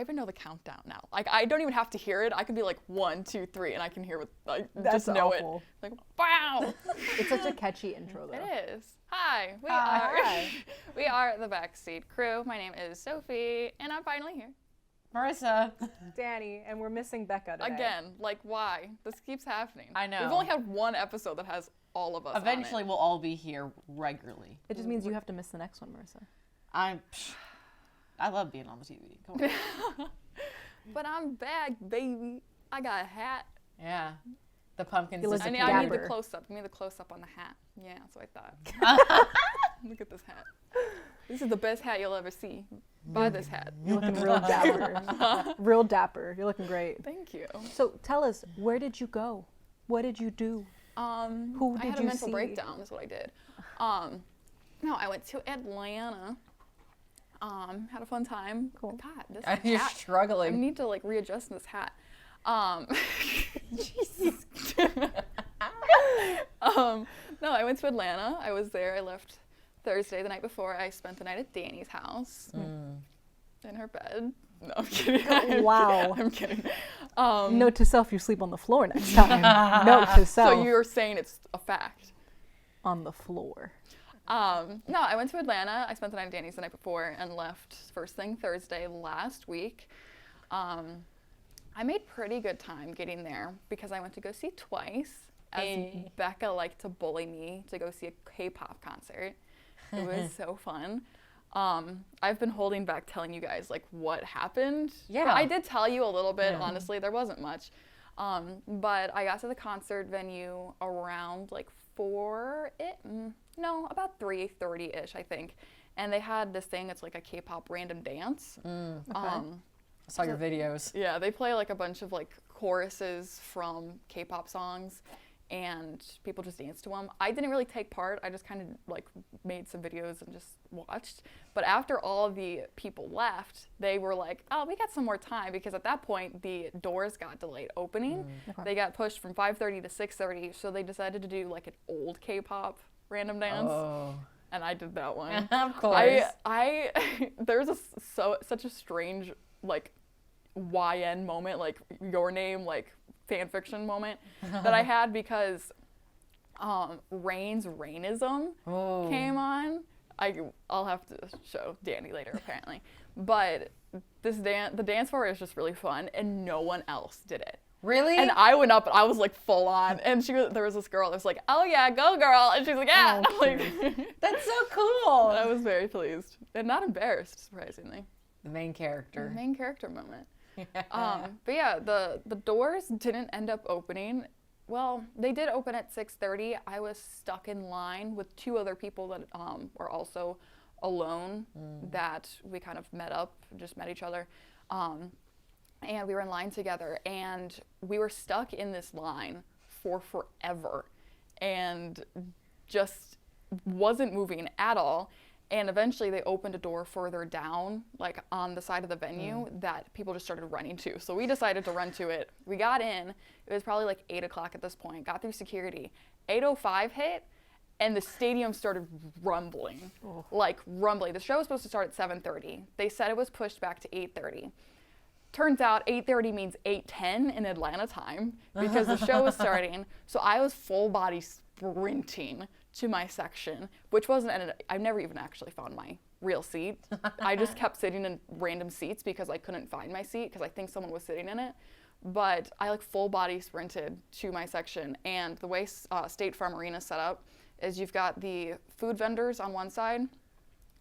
even know the countdown now. Like, I don't even have to hear it. I can be like 1, 2, 3, and I can hear what, like, That's just know awful. it. Like, wow. It's such a catchy intro, though. It is. Hi, Hi. we are the Backseat crew. My name is Sophie, and I'm finally here. Marissa. Danny, and we're missing Becca today. Again, like, why? This keeps happening. I know. We've only had one episode that has all of us Eventually, on it. we'll all be here regularly. It just means you have to miss the next one, Marissa. I love being on the TV. Come on. But I'm back, baby. I got a hat. Yeah. The pumpkins You look disappeared. I need the dapper. close-up. Give me the close-up on the hat. Yeah, that's what I thought. Look at this hat. This is the best hat you'll ever see. Buy this hat. You're looking real dapper. Real dapper. You're looking great. Thank you. So tell us, where did you go? What did you do? Who I did had a you mental see? breakdown is what I did. No, I went to Atlanta. Had a fun time. Cool. God, this You're hat. I struggling. need to like readjust this hat. Jesus. No, I went to Atlanta. I was there. I left Thursday the night before. I spent the night at Danny's house in her bed. No, I'm kidding. Wow. I'm kidding. Note to self, you sleep on the floor next time. Note to self. So you're saying it's a fact. on the floor. No, I went to Atlanta. I spent the night at Danny's the night before and left first thing Thursday last week. I made pretty good time getting there because I went to go see Twice, as Becca liked to bully me to go see a K-pop concert. It was so fun. I've been holding back telling you guys like what happened. Yeah. But I did tell you a little bit, honestly. There wasn't much. But I got to the concert venue around like about 3:30-ish, I think. And they had this thing, it's like a K-pop random dance. I saw your videos. Yeah, they play like a bunch of like choruses from K-pop songs and people just dance to them. I didn't really take part. I just kind of like made some videos and just watched. But after all of the people left, they were like, oh, we got some more time, because at that point the doors got delayed opening. Okay. They got pushed from 5:30 to 6:30, so they decided to do like an old K-pop random dance. Oh. And I did that one. Of course. There's such a strange like YN moment, like your name, like fan fiction moment that I had because Rain's Rainism came on. I'll have to show Danny later apparently. But the dance for it is just really fun and no one else did it. Really? And I went up and I was like full on, and there was this girl that was like, oh yeah, go girl, and she's like, yeah. Oh, Like, That's so cool. I was very pleased and not embarrassed, surprisingly. The main character. Main character moment. But yeah, the doors didn't end up opening. Well, they did open at 6:30. I was stuck in line with two other people that were also alone that we kind of met each other. And we were in line together, and we were stuck in this line for forever and just wasn't moving at all. And eventually they opened a door further down, like on the side of the venue, that people just started running to. So we decided to run to it. We got in. It was probably like 8 o'clock at this point. Got through security. 8:05 hit, and the stadium started rumbling. Like rumbling. The show was supposed to start at 7:30. They said it was pushed back to 8:30. Turns out 8:30 means 8:10 in Atlanta time because the show was starting. So I was full body sprinting to my section, which I've never even actually found my real seat. I just kept sitting in random seats because I couldn't find my seat because I think someone was sitting in it. But I like full body sprinted to my section, and the way State Farm Arena is set up is you've got the food vendors on one side,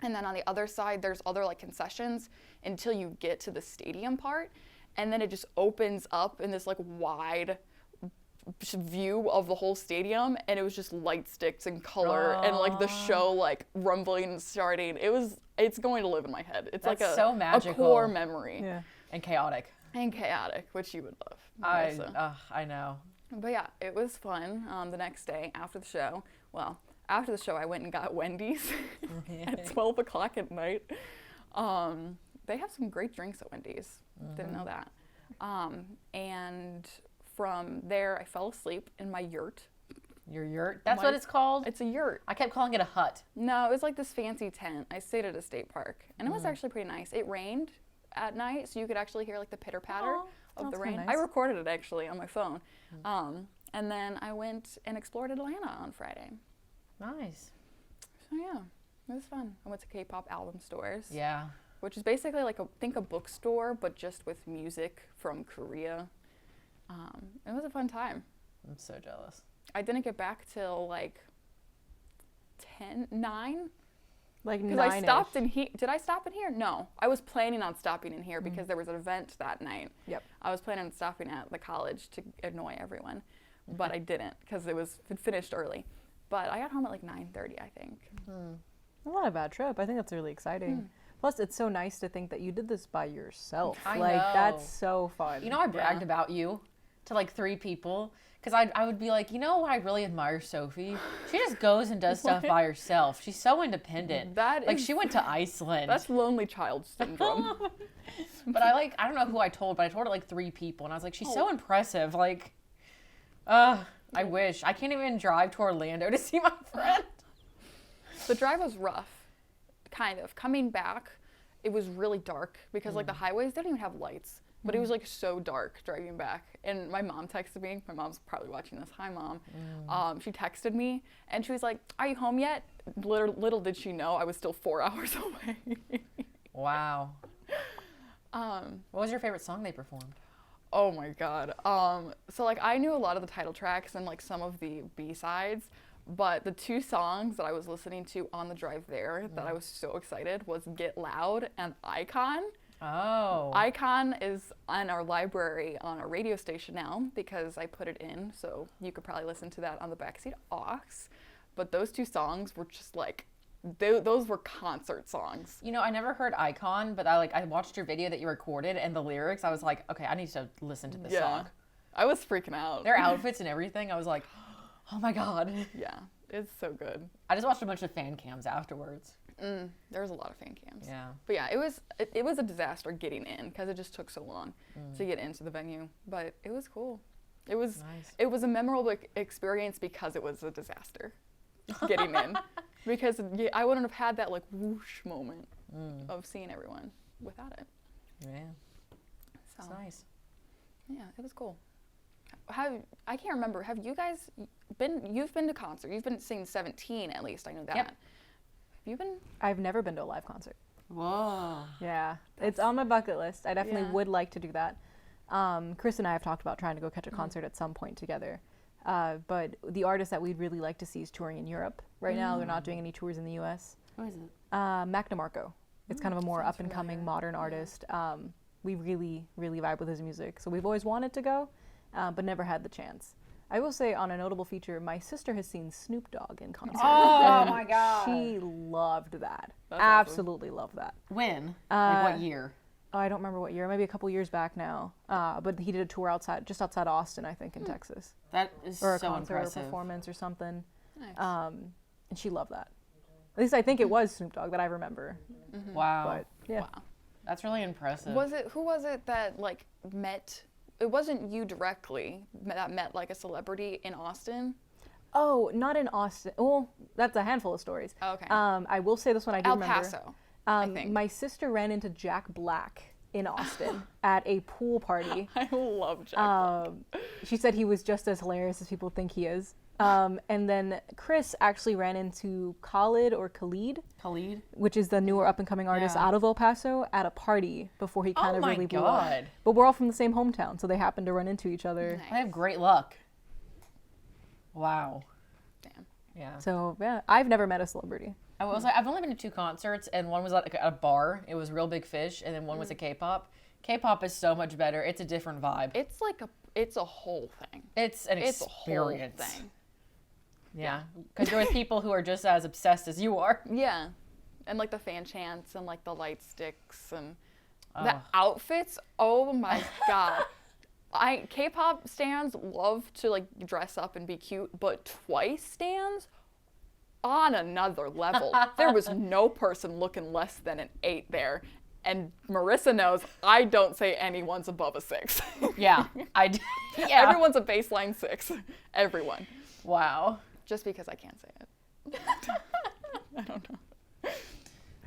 and then on the other side there's other like concessions until you get to the stadium part, and then it just opens up in this like wide view of the whole stadium, and it was just light sticks and color and like the show like rumbling and starting. It's going to live in my head. It's That's like so a magical. core memory. Yeah. And chaotic. And chaotic, which you would love. I know. But yeah, it was fun. The next day after the show, after the show I went and got Wendy's at 12 o'clock at night. They have some great drinks at Wendy's. Didn't know that. And from there I fell asleep in my yurt. Your yurt? That's what it's called? It's a yurt. I kept calling it a hut. No, it was like this fancy tent. I stayed at a state park, and it was actually pretty nice. It rained at night, so you could actually hear like the pitter patter of the that's rain. kinda I nice. recorded it actually on my phone. And then I went and explored Atlanta on Friday. Nice. So yeah, it was fun. I went to K-pop album stores. Yeah. Which is basically like a bookstore, but just with music from Korea. It was a fun time. I'm so jealous. I didn't get back till like 9. Like Because 9. I stopped in here. Did I stop in here? No. I was planning on stopping in here because there was an event that night. Yep. I was planning on stopping at the college to annoy everyone. But I didn't because it was finished early. But I got home at like 9:30, I think. Not a bad trip. I think that's really exciting. Plus, it's so nice to think that you did this by yourself. I like, know. that's so fun. You know, I bragged about you to like 3 people because I would be like, you know what, I really admire Sophie. She just goes and does stuff by herself. She's so independent. That like is- she went to Iceland. That's lonely child syndrome. But I don't know who I told, but I told it like 3 people, and I was like, she's so impressive. Like, I wish. I can't even drive to Orlando to see my friend. The drive was rough, kind of. Coming back, it was really dark because like the highways didn't even have lights, but it was like so dark driving back. And my mom texted me. My mom's probably watching this. Hi, Mom. She texted me and she was like, "Are you home yet?" Little did she know I was still 4 hours away. Wow. What was your favorite song they performed? Oh my God. So like I knew a lot of the title tracks and like some of the B-sides, but the 2 songs that I was listening to on the drive there that I was so excited was Get Loud and Icon. Oh. Icon is on our library on our radio station now because I put it in, so you could probably listen to that on the Backseat aux. But those 2 songs were just like, those were concert songs. You know, I never heard Icon, but I watched your video that you recorded and the lyrics. I was like, okay, I need to listen to this song. I was freaking out. Their outfits and everything, I was like, oh my God. Yeah, it's so good. I just watched a bunch of fan cams afterwards. There was a lot of fan cams. Yeah. But yeah, it was a disaster getting in because it just took so long to get into the venue. But it was cool. It was Nice. It was a memorable experience because it was a disaster getting in. Because I wouldn't have had that like whoosh moment of seeing everyone without it. Yeah. So It's nice. yeah, it was cool. I can't remember. Have you guys you've been to concert? You've been seeing 17 at least. I know that. Yep. Have you been? I've never been to a live concert. Whoa. Yeah, it's on my bucket list. I definitely Yeah. would like to do that. Chris and I have talked about trying to go catch a concert at some point together. But the artist that we'd really like to see is touring in Europe. Right now, they're not doing any tours in the U.S. Who is it? Mac DeMarco. It's kind of a more sounds up-and-coming familiar. modern artist. We really, really vibe with his music. So we've always wanted to go, but never had the chance. I will say, on a notable feature, my sister has seen Snoop Dogg in concert. Oh and my God. She loved that. That's awesome. Absolutely loved that. When? Like what year? Oh, I don't remember what year, maybe a couple years back now. But he did a tour just outside Austin, I think, in Texas. That is Or a so concert impressive. or performance or something. Nice. And she loved that. At least I think it was Snoop Dogg that I remember. Wow. But yeah. Wow. That's really impressive. Who was it that like met? It wasn't you directly that met like a celebrity in Austin. Oh, not in Austin. Well, that's a handful of stories. Oh, okay. I will say this one I do El remember. Paso. I think. My sister ran into Jack Black in Austin at a pool party. I love Jack Black. She said he was just as hilarious as people think he is. And then Chris actually ran into Khalid, Khalid? which is the newer up-and-coming artist Yeah. out of El Paso, at a party before he kind Oh of my really blew up. God. But we're all from the same hometown, so they happened to run into each other. Nice. I have great luck. Wow. Damn. Yeah. So yeah, I've never met a celebrity. I've only been to 2 concerts, and one was at a bar. It was Real Big Fish, and then one was a K-pop. K-pop is so much better. It's a different vibe. It's a whole thing. It's an It's a whole experience. thing. Yeah. Because you're with people who are just as obsessed as you are. Yeah. And like the fan chants and like the light sticks and Ugh. the outfits. Oh my God. K-pop stans love to like dress up and be cute, but Twice stans on another level. There was no person looking less than an 8 there. And Marissa knows I don't say anyone's above a 6. Yeah. Yeah. Everyone's a baseline 6. Everyone. Wow. Just because I can't say it. I don't know.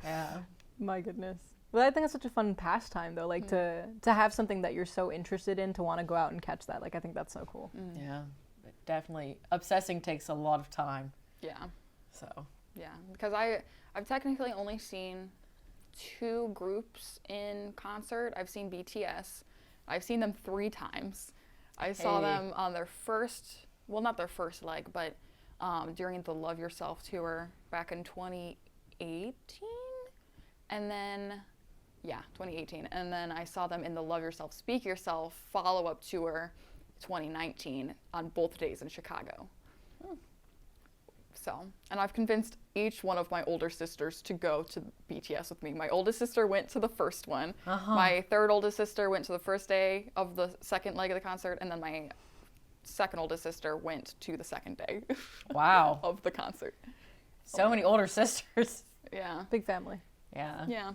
Yeah. My goodness. Well, I think it's such a fun pastime though, like to have something that you're so interested in to want to go out and catch that. Like I think that's so cool. Yeah, but definitely. Obsessing takes a lot of time. Yeah. So. Yeah, because I've technically only seen 2 groups in concert. I've seen BTS. I've seen them 3 times. I saw them on their first, well, not their first leg, but during the Love Yourself tour back in 2018. And then, 2018. And then I saw them in the Love Yourself, Speak Yourself follow-up tour 2019 on both days in Chicago. So, and I've convinced each one of my older sisters to go to BTS with me. My oldest sister went to the first one. My third oldest sister went to the first day of the second leg of the concert, and then my second oldest sister went to the second day. Wow. Of the concert. So many older sisters. Yeah. Big family. Yeah. Yeah.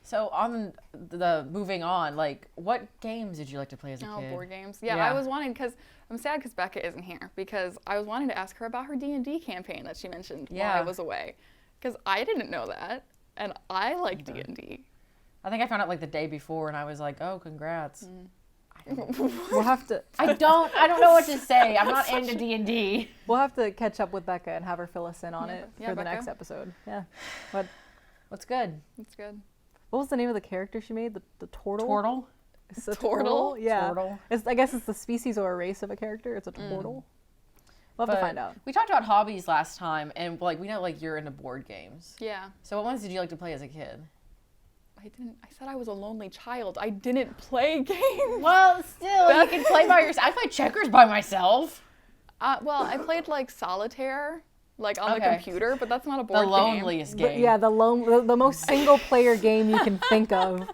So on the moving on, like, what games did you like to play as a kid? Board games. Yeah, Yeah. I was wanting, because I'm sad because Becca isn't here, because I was wanting to ask her about her D&D campaign that she mentioned while I was away, because I didn't know that, and I like D&D. I think I found out like the day before, and I was like, "Oh, congrats!" We'll have to. I don't know what to say. I'm not into D&D. We'll have to catch up with Becca and have her fill us in on Yeah. it Yeah, for the Becca. next episode. Yeah. But What's good? It's good. what was the name of the character she made? The turtle. Turtle. It's a Turtle? Yeah. Turtle. I guess it's the species or a race of a character. It's a turtle. We'll have to find out. We talked about hobbies last time, and like we know like you're into board games. Yeah. So what ones did you like to play as a kid? I said I was a lonely child. I didn't play games. Well, still, you can play by yourself. I play checkers by myself. Well, I played like solitaire, like on the Okay. computer, but that's not a The board game. loneliest game. Yeah, the most single player game you can think of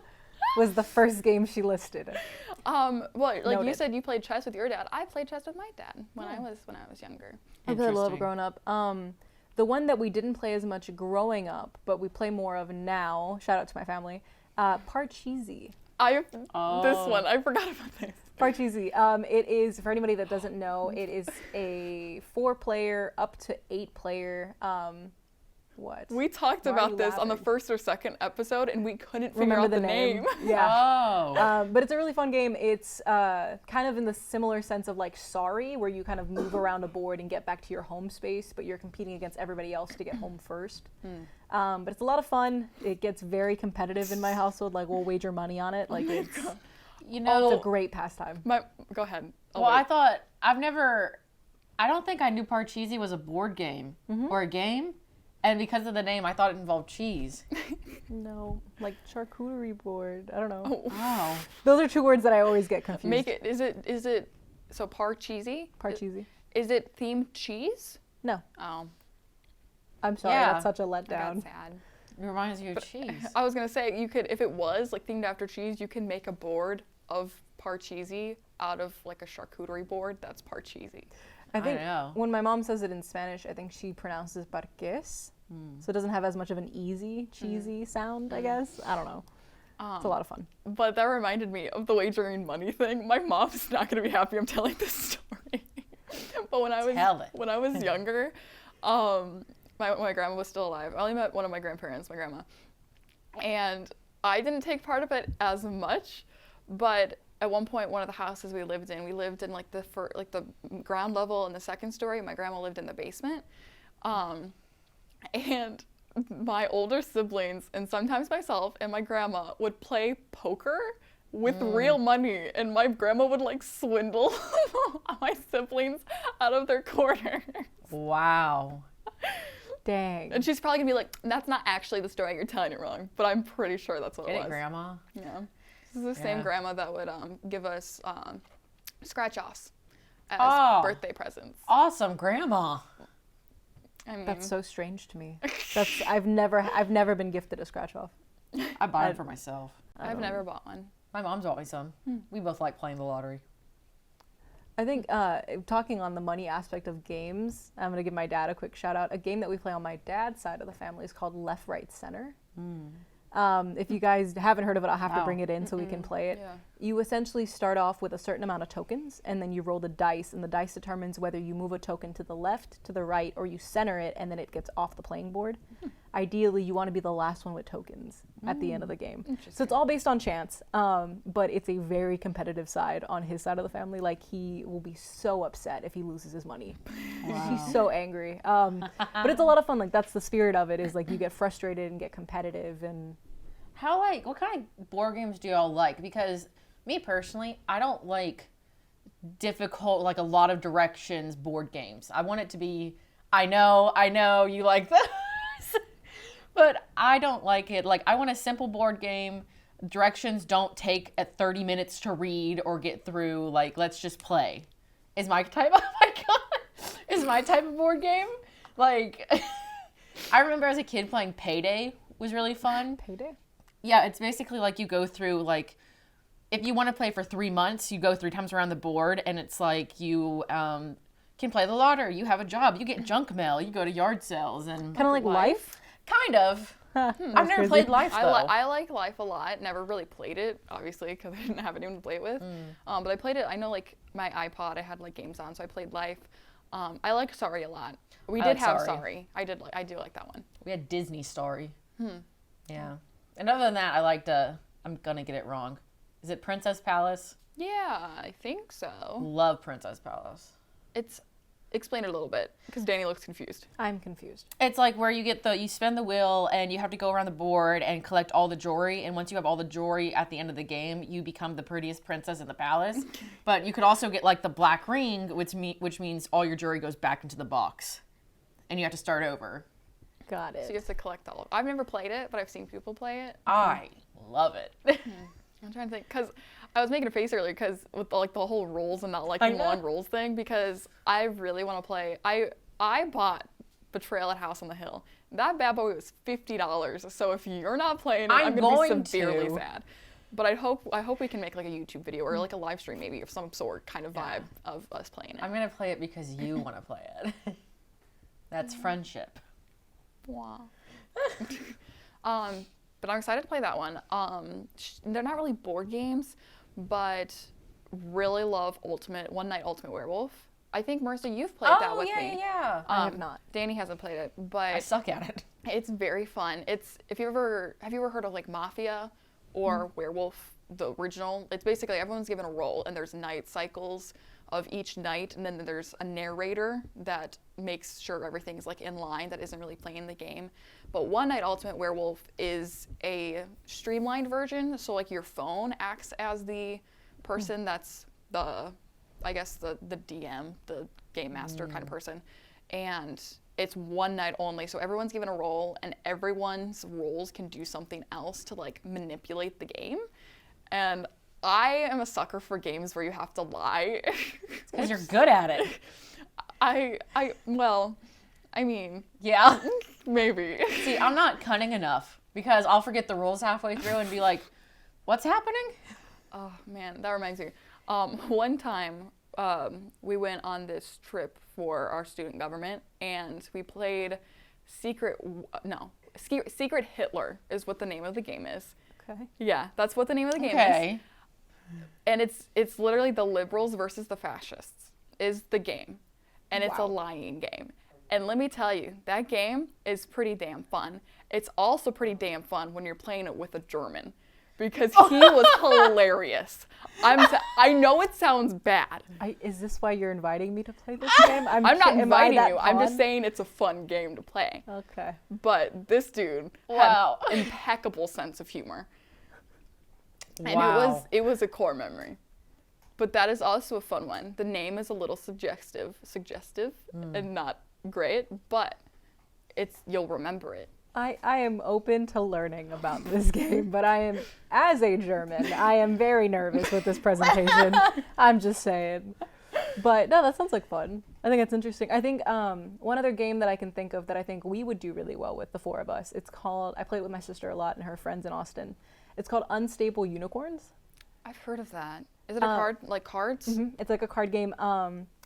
was the first game she listed. Well, like you Noted. said, you played chess with your dad. I played chess with my dad when I was younger. I played a little Interesting. growing up. The one that we didn't play as much growing up, but we play more of now. Shout out to my family. Parcheesi. This one I forgot about this. Parcheesi. It is, for anybody that doesn't know, it is a 4-player up to 8-player. What? We talked Why are about you this on the laughing? first or second episode, and we couldn't figure Remember out the the name. Yeah. Oh. But it's a really fun game. It's kind of in the similar sense of like Sorry, where you kind of move around a board and get back to your home space, but you're competing against everybody else to get home first. But it's a lot of fun. It gets very competitive in my household. Like we'll wager money on it. Like it's You know, a great pastime. Go ahead. well, I thought I don't think I knew Parcheesi was a board game or a game, and because of the name, I thought it involved cheese. No, like charcuterie board. I don't know. Oh, Those are 2 words that I always get confused. Make it. Is it? So Parcheesi. Parcheesi. Is it themed cheese? No, Oh, I'm sorry. Yeah. That's such a I got letdown. sad. it reminds you of cheese. I was gonna say you could, if it was like themed after cheese, you can make a board of Parcheesi out of like a charcuterie board. That's Parcheesi. I think know. when my mom says it in Spanish, I think she pronounces parques. So it doesn't have as much of an easy, cheesy sound, I guess. I don't know. It's a lot of fun. But that reminded me of the wagering money thing. My mom's not gonna be happy I'm telling this story. But when I was younger, my grandma was still alive. I only met one of my grandparents, my grandma, and I didn't take part of it as much. But at one point, one of the houses we lived in like the ground level and the second story. My grandma lived in the basement, and my older siblings and sometimes myself and my grandma would play poker with real money, and my grandma would like swindle my siblings out of their quarters. Wow. Dang. And she's probably gonna be like, "That's not actually the story. You're telling it wrong." But I'm pretty sure that's what Get it it, was. Grandma? Yeah. This is the same Yeah. grandma that would give us scratch-offs as Oh. birthday presents. Awesome, Grandma. I mean, That's so strange to me. I've never been gifted a scratch off. I buy them for myself. I've never bought one. My mom's always some. We both like playing the lottery. I think talking on the money aspect of games, I'm gonna give my dad a quick shout out. A game that we play on my dad's side of the family is called Left, Right, Center. If you guys haven't heard of it, I'll have to bring it in so we can play it. Yeah. You essentially start off with a certain amount of tokens, and then you roll the dice, and the dice determines whether you move a token to the left, to the right, or you center it, and then it gets off the playing board. ideally you want to be the last one with tokens at the end of the game. So Interesting. it's all based on chance, but it's a very competitive side on his side of the family. Like, he will be so upset if he loses his money. He's so angry. But it's a lot of fun. Like, that's the spirit of it, is like you get frustrated and get competitive. And What kind of board games do y'all like? Because me personally, I don't like difficult, like a lot of directions board games. I want it to be, I know you like this, but I don't like it. Like, I want a simple board game. Directions don't take 30 minutes to read or get through. Like, let's just play. Is my type of, oh my God, is my type of board game. Like, I remember as a kid playing Payday was really fun. Payday? Yeah, it's basically like you go through, like, if you want to play for 3 months, you go 3 times around the board, and it's like you can play the lottery, you have a job, you get junk mail, you go to yard sales, and Kind of like Life? kind of. I've never crazy. played Life, though. I like Life a lot. Never really played it, obviously, because I didn't have anyone to play it with. But I played it. I know, like, my iPod, I had like games on, so I played Life. I like Sorry a lot. We I did like have Sorry. Sorry. I do like that one. We had Disney Story. Yeah. And other than that, I liked, I'm gonna get it wrong. Is it Princess Palace? Yeah, I think so. Love Princess Palace. Explain it a little bit, because Danny looks confused. I'm confused. It's like where you spin the wheel and you have to go around the board and collect all the jewelry. And once you have all the jewelry at the end of the game, you become the prettiest princess in the palace. But you could also get like the black ring, which means all your jewelry goes back into the box, and you have to start over. Got it. So you have to collect all. I've never played it, but I've seen people play it. I love it. I'm trying to think, because I was making a face earlier, because with like the whole rules and not like I know. long rules thing, because I really want to play. I bought Betrayal at House on the Hill. That bad boy was $50. So if you're not playing it, I'm gonna going be severely to. sad. But I hope we can make like a YouTube video or like a live stream maybe of some sort, kind of vibe of us playing it. I'm gonna play it because you want to play it. That's friendship. Wow. But I'm excited to play that one. They're not really board games, but really love One Night Ultimate Werewolf. I think, Marissa, you've played that with me. yeah. I have not. Danny hasn't played it, but I suck at it. it's very fun. Have you ever heard of like Mafia or Werewolf, the original? It's basically everyone's given a role, and there's night cycles of each night, and then there's a narrator that makes sure everything's like in line, that isn't really playing the game. But One Night Ultimate Werewolf is a streamlined version, so like your phone acts as the person that's the DM, the game master kind of person, and it's one night only, so everyone's given a role, and everyone's roles can do something else to like manipulate the game. And I am a sucker for games where you have to lie. Because you're good at it. I mean, Yeah. maybe. See, I'm not cunning enough because I'll forget the rules halfway through and be like, what's happening? Oh man, that reminds me. One time, we went on this trip for our student government, and we played Secret Hitler is what the name of the game is. Okay. Yeah, that's what the name of the game is. Okay. And it's literally the liberals versus the fascists is the game. And it's a Wow. lying game. And let me tell you, that game is pretty damn fun. It's also pretty damn fun when you're playing it with a German, because he was hilarious. I know it sounds bad. Is this why you're inviting me to play this game? I'm not am I inviting that you. I'm just pawn? saying it's a fun game to play. Okay. But this dude Wow. had impeccable sense of humor. And Wow. it was a core memory. But that is also a fun one. The name is a little suggestive and not great, but you'll remember it. I am open to learning about this game, but as a German, I am very nervous with this presentation. I'm just saying. But no, that sounds like fun. I think it's interesting. I think one other game that I can think of that I think we would do really well with, the four of us, I play it with my sister a lot and her friends in Austin. It's called Unstable Unicorns. I've heard of that. Is it a card, like cards? Mm-hmm. It's like a card game.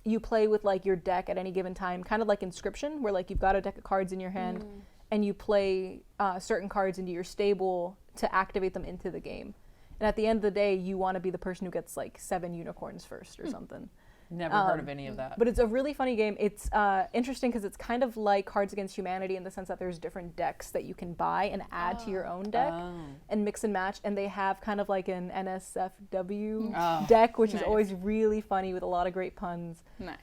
You play with like your deck at any given time, kind of like Inscription, where like you've got a deck of cards in your hand, and you play certain cards into your stable to activate them into the game. And at the end of the day, you want to be the person who gets like 7 unicorns first or something. Never heard of any of that. But it's a really funny game. It's interesting because it's kind of like Cards Against Humanity in the sense that there's different decks that you can buy and add to your own deck and mix and match. And they have kind of like an NSFW deck, which is always really funny with a lot of great puns. Nice.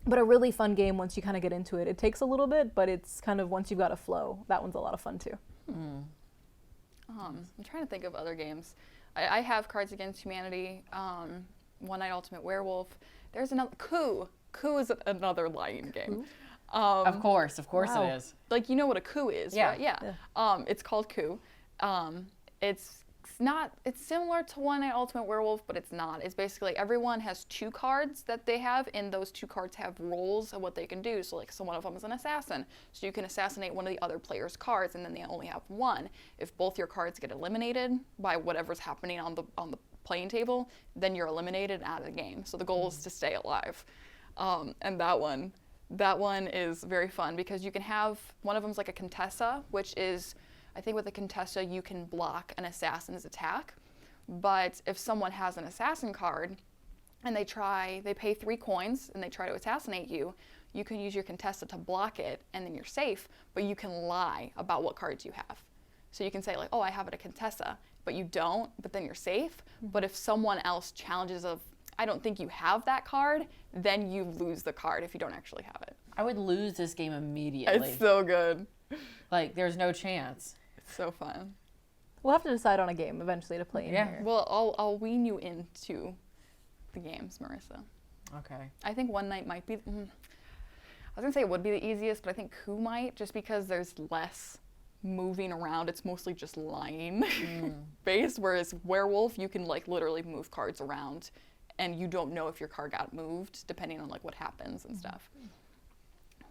But a really fun game once you kind of get into it. It takes a little bit, but it's kind of once you've got a flow, that one's a lot of fun too. I'm trying to think of other games. I have Cards Against Humanity, One Night Ultimate Werewolf. There's another, Coup. Coup is another lying game. Of course Wow. it is. Like, you know what a coup is, Yeah. right? Yeah. It's called Coup. It's similar to One Night Ultimate Werewolf, but it's not. It's basically everyone has 2 cards that they have, and those 2 cards have roles of what they can do. So like, so one of them is an assassin. So you can assassinate one of the other player's cards, and then they only have one. If both your cards get eliminated by whatever's happening on the playing table, then you're eliminated and out of the game. So the goal is to stay alive. And that one is very fun because you can have, one of them's like a Contessa, which is, I think with a Contessa, you can block an assassin's attack. But if someone has an assassin card and they pay 3 coins and they try to assassinate you, you can use your Contessa to block it and then you're safe, but you can lie about what cards you have. So you can say like, oh, I have a Contessa, but you don't, but then you're safe. But if someone else challenges I don't think you have that card, then you lose the card if you don't actually have it. I would lose this game immediately. It's so good. Like, there's no chance. So fun. We'll have to decide on a game eventually to play in here. Well, I'll wean you into the games, Marissa. Okay. I think One Night might be, I was gonna say it would be the easiest, but I think Coup might, just because there's less moving around. It's mostly just lying based, whereas Werewolf, you can like literally move cards around and you don't know if your card got moved depending on like what happens and stuff.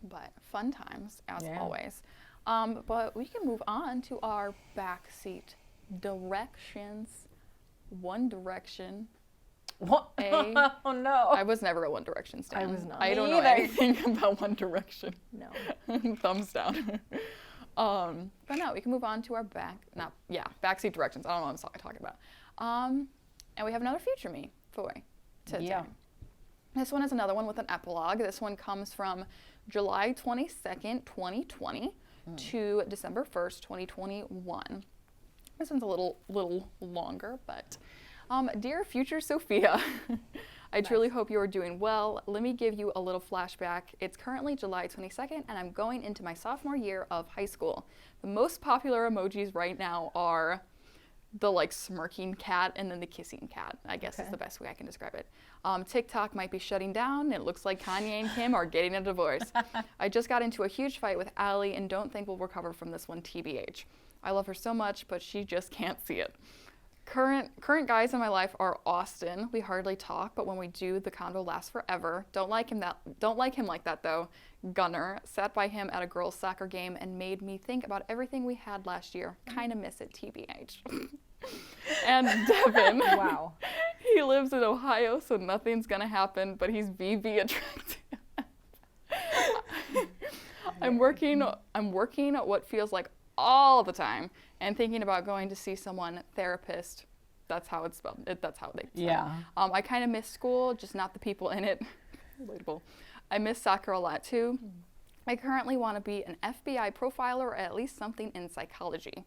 But fun times, as always. But we can move on to our backseat directions. One Direction. What? Oh no. I was never a One Direction stan. I was not. I don't Me know either. anything about One Direction. No. Thumbs down. But no, we can move on to our backseat directions. I don't know what I'm talking about. And we have another Future Me for today. Yeah. This one is another one with an epilogue. This one comes from July 22nd, 2020 to December 1st, 2021. This one's a little longer, but dear future Sophia, I truly hope you are doing well. Let me give you a little flashback. It's currently July 22nd, and I'm going into my sophomore year of high school. The most popular emojis right now are the like smirking cat and then the kissing cat, I guess is the best way I can describe it. TikTok might be shutting down. It looks like Kanye and Kim are getting a divorce. I just got into a huge fight with Allie and don't think we'll recover from this one, TBH. I love her so much, but she just can't see it. Current guys in my life are Austin. We hardly talk, but when we do, the convo lasts forever. Don't like him like that though. Gunner. Sat by him at a girls' soccer game and made me think about everything we had last year. Kinda miss it, TBH. And Devin. Wow. He lives in Ohio, so nothing's gonna happen, but he's VV attractive. I'm working what feels like all the time and thinking about going to see someone therapist. That's how it's spelled. That's how they say it. I kind of miss school, just not the people in it. Relatable. I miss soccer a lot too. I currently want to be an FBI profiler or at least something in psychology.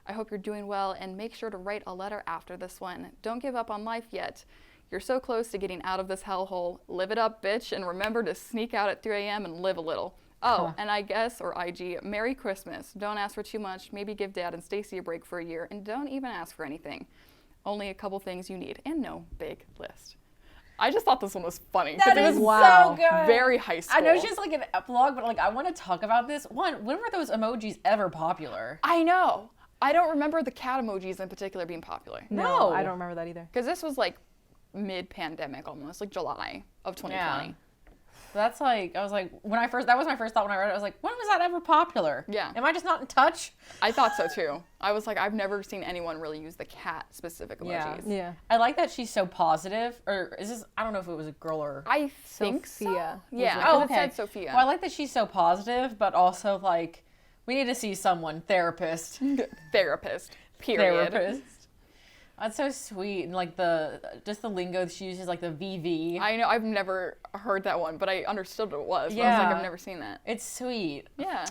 I hope you're doing well and make sure to write a letter after this one. Don't give up on life yet. You're so close to getting out of this hellhole. Live it up, bitch, and remember to sneak out at 3 a.m. and live a little. Oh, and I guess, or IG, Merry Christmas. Don't ask for too much. Maybe give Dad and Stacy a break for a year, and don't even ask for anything. Only a couple things you need, and no big list. I just thought this one was funny because it was so good. very high school. I know she's like an epilogue, but like I want to talk about this. One, when were those emojis ever popular? I know. I don't remember the cat emojis in particular being popular. No, I don't remember that either. Because this was like mid-pandemic almost, like July of 2020. Yeah. That's like, I was like, that was my first thought when I read it. I was like, when was that ever popular? Yeah. Am I just not in touch? I thought so too. I was like, I've never seen anyone really use the cat specific emojis. Yeah. I like that she's so positive. Or is this, I don't know if it was a girl or. I think Sophia. so. Yeah, like- because Oh, it okay. said Sophia. Well, I like that she's so positive, but also like, we need to see someone, therapist. Therapist, period. Therapist. That's so sweet. And like the lingo she uses, like the VV. I know, I've never heard that one, but I understood what it was. But I was like, I've never seen that. It's sweet. Yeah.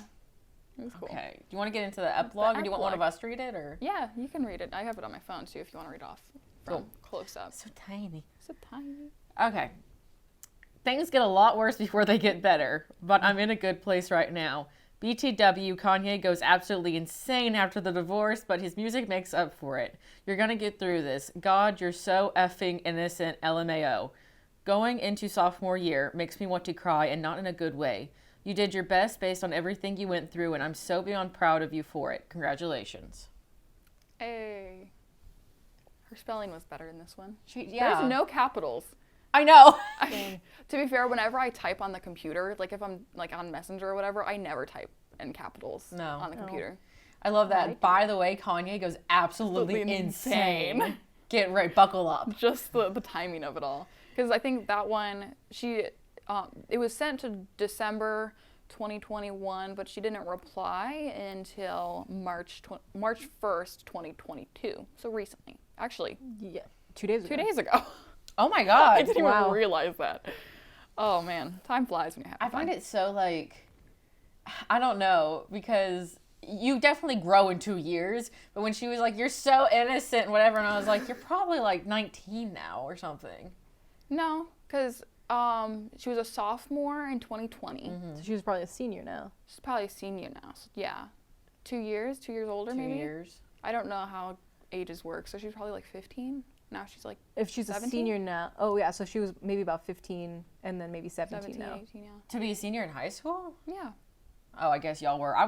It was cool. Okay. Do you want to get into the epilogue, or do you want one of us to read it, or? Yeah, you can read it. I have it on my phone too if you want to read off from close up. So tiny. So tiny. Okay. Things get a lot worse before they get better, but I'm in a good place right now. BTW, Kanye goes absolutely insane after the divorce, but his music makes up for it. You're gonna get through this. God, you're so effing innocent, LMAO. Going into sophomore year makes me want to cry, and not in a good way. You did your best based on everything you went through, and I'm so beyond proud of you for it. Congratulations. Hey. Her spelling was better in this one. Yeah. There's no capitals. I know. To be fair, whenever I type on the computer, like if I'm like on Messenger or whatever, I never type in capitals on the computer. I love that. By the way, Kanye goes absolutely insane. Get right, buckle up. Just the timing of it all. Because I think that one, it was sent to December 2021, but she didn't reply until March 1st, 2022. So recently. Actually. Yeah. 2 days ago. 2 days ago. Oh my God. I didn't even realize that. Oh man, time flies when you're having fun. I find it so like, I don't know, because you definitely grow in 2 years, but when she was like, you're so innocent and whatever, and I was like, you're probably like 19 now or something. No, because she was a sophomore in 2020. Mm-hmm. So she was probably a senior now. She's probably a senior now. So yeah. 2 years older maybe? 2 years. I don't know how ages work, so she's probably like 15. Now she's like if she's 17? a senior now. Oh yeah, so she was maybe about 15 and then maybe 17 now. 18, yeah. To be a senior in high school? Yeah. Oh, I guess y'all were. I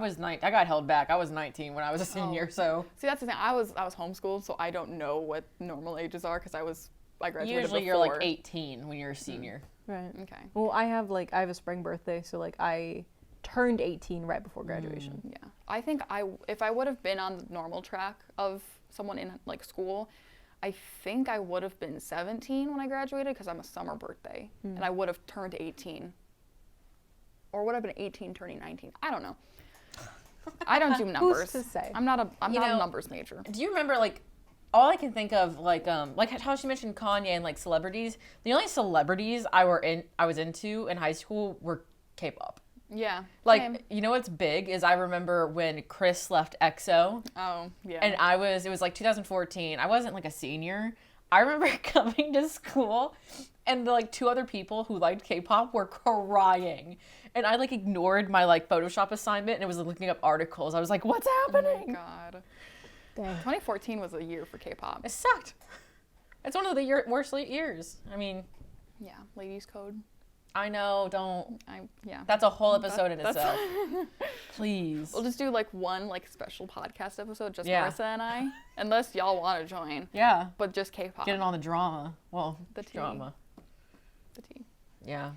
got held back. I was 19 when I was a senior, so. See, that's the thing. I was homeschooled, so I don't know what normal ages are because I graduated Usually before. you're like 18 when you're a senior. Right. Okay. Well, I have a spring birthday, so like I turned 18 right before graduation. Yeah. I think if I would have been on the normal track of someone in like school, I think I would have been 17 when I graduated because I'm a summer birthday, and I would have turned 18. Or would have been 18 turning 19. I don't know. I don't do numbers. Who's to say? I'm not a numbers major. Do you remember, like, all I can think of, like how she mentioned Kanye and like celebrities. The only celebrities I was into in high school were K-pop. Yeah. Like, same. you know what's big is I remember when Chris left EXO. Oh, yeah. And it was like 2014. I wasn't like a senior. I remember coming to school and the like 2 other people who liked K-pop were crying. And I like ignored my like Photoshop assignment and it was looking up articles. I was like, what's happening? Oh my God. Dang. 2014 was a year for K-pop. It sucked. It's one of the worst years. I mean. Yeah. Ladies Code. I know, don't. Yeah. That's a whole episode in itself. Please. We'll just do like one like special podcast episode, just Yeah. Marissa and I, unless y'all want to join. Yeah. But just K-pop. Get in on the drama. Well, The tea. drama. The tea. Yeah.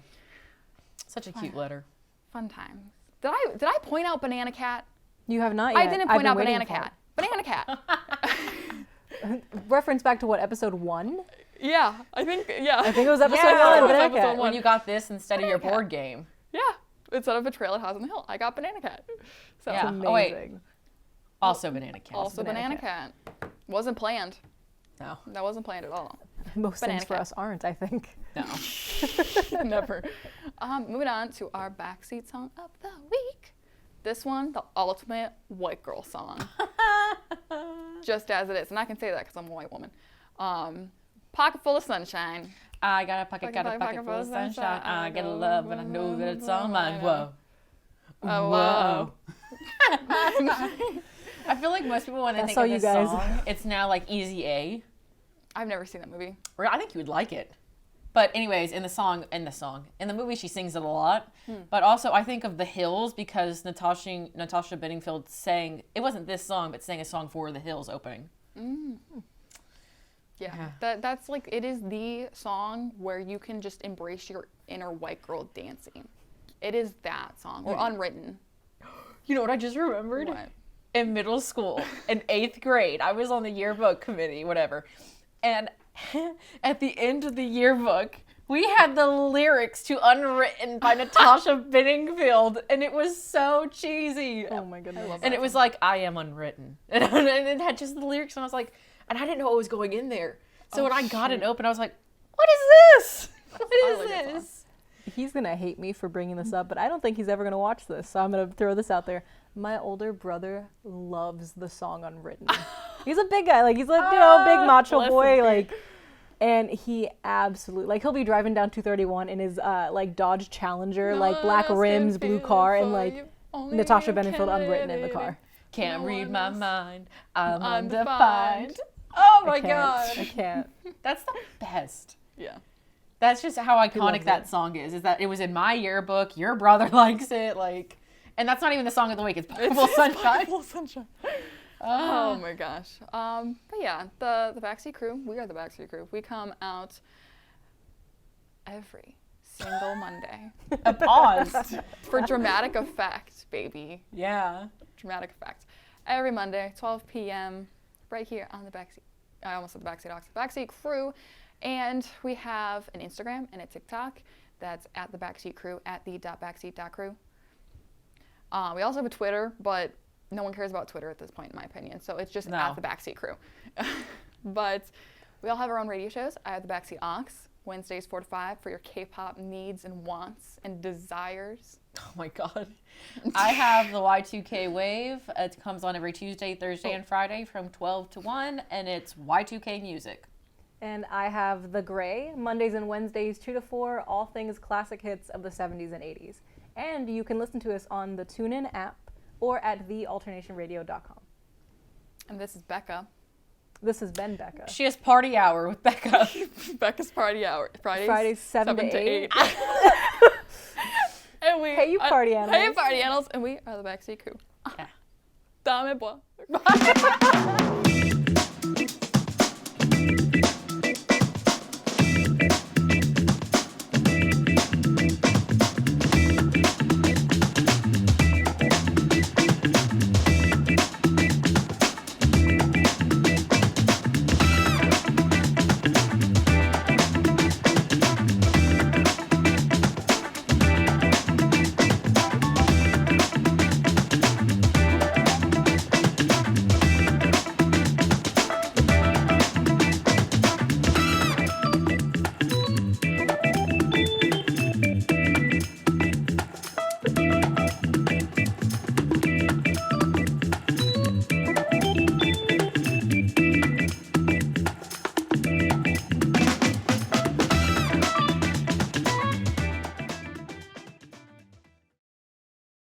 Such a cute letter. Fun times. Did I point out Banana Cat? You have not yet. I didn't I've point been out waiting Banana for Cat. Banana Cat. it. Reference back to what, episode 1? Yeah, I think I think it was episode Yeah. 1. Banana Episode Cat. one. When you got this instead of your Banana Cat. board game. Yeah. Instead of a Trail at House on the Hill, I got Banana Cat. So Yeah. Amazing. Oh, wait. Also Banana Cat. also Banana Cat. Wasn't planned. No. That wasn't planned at all. Most Banana things for Cat. us aren't, I think. No. Never. Moving on to our backseat song of the week. This one, the ultimate white girl song. Just as it is. And I can say that because I'm a white woman. Pocket Full of Sunshine. I got a pocket full of sunshine. I get a love and I know that it's all mine. Whoa. Oh, whoa. I feel like most people, when they That's think all of you this guys. song, it's now like Easy A. I've never seen that movie. Or I think you would like it. But anyways, in the movie, she sings it a lot. But also, I think of The Hills because Natasha Bedingfield sang, it wasn't this song, but sang a song for The Hills opening. Yeah. That's like, it is the song where you can just embrace your inner white girl dancing. It is that song. Or Unwritten. You know what I just remembered? What? In middle school, in 8th grade, I was on the yearbook committee, whatever. And at the end of the yearbook, We had the lyrics to Unwritten by Natasha Bedingfield, and it was so cheesy. Oh my goodness. And it was like, I am unwritten. And it had just the lyrics, and I was like, and I didn't know what was going in there. So when I got it open, I was like, what is this? What is this? He's going to hate me for bringing this up, but I don't think he's ever going to watch this. So I'm going to throw this out there. My older brother loves the song Unwritten. He's a big guy. Like, he's like, big macho boy. Like, and he absolutely, like, he'll be driving down 231 in his, like, Dodge Challenger, like, black rims, blue car, and, like, Natasha Bedingfield Unwritten in the car. Can't read my mind. I'm undefined. Oh my God. I can't. That's the best. Yeah. That's just how iconic that song is that it was in my yearbook. Your brother likes it. Like, and that's not even the song of the week. It's Purple Sunshine. Purple Sunshine. Oh my gosh. But yeah, the Backseat Crew, we are the Backseat Crew. We come out every single Monday. A pause. For dramatic effect, baby. Yeah. Dramatic effect. Every Monday, 12 p.m., right here on the Backseat. I almost said the Backseat Ox. Backseat Crew. And we have an Instagram and a TikTok that's at the Backseat Crew, at the.backseat.crew. We also have a Twitter, but no one cares about Twitter at this point, in my opinion. So it's just at the Backseat Crew. But we all have our own radio shows. I have the Backseat Ox, Wednesdays 4 to 5 for your K-pop needs and wants and desires. Oh my God. I have the Y2K Wave. It comes on every Tuesday, Thursday, and Friday from 12 to 1, and it's Y2K music. And I have The Gray, Mondays and Wednesdays, 2 to 4, all things classic hits of the 70s and 80s. And you can listen to us on the TuneIn app or at thealternationradio.com. And this is Becca. This has been Becca. She has party hour with Becca. Becca's party hour. Fridays 7 to 8. And we, hey, you party animals. Hey, party animals. And we are the Backseat Crew. Yeah. Dame bois.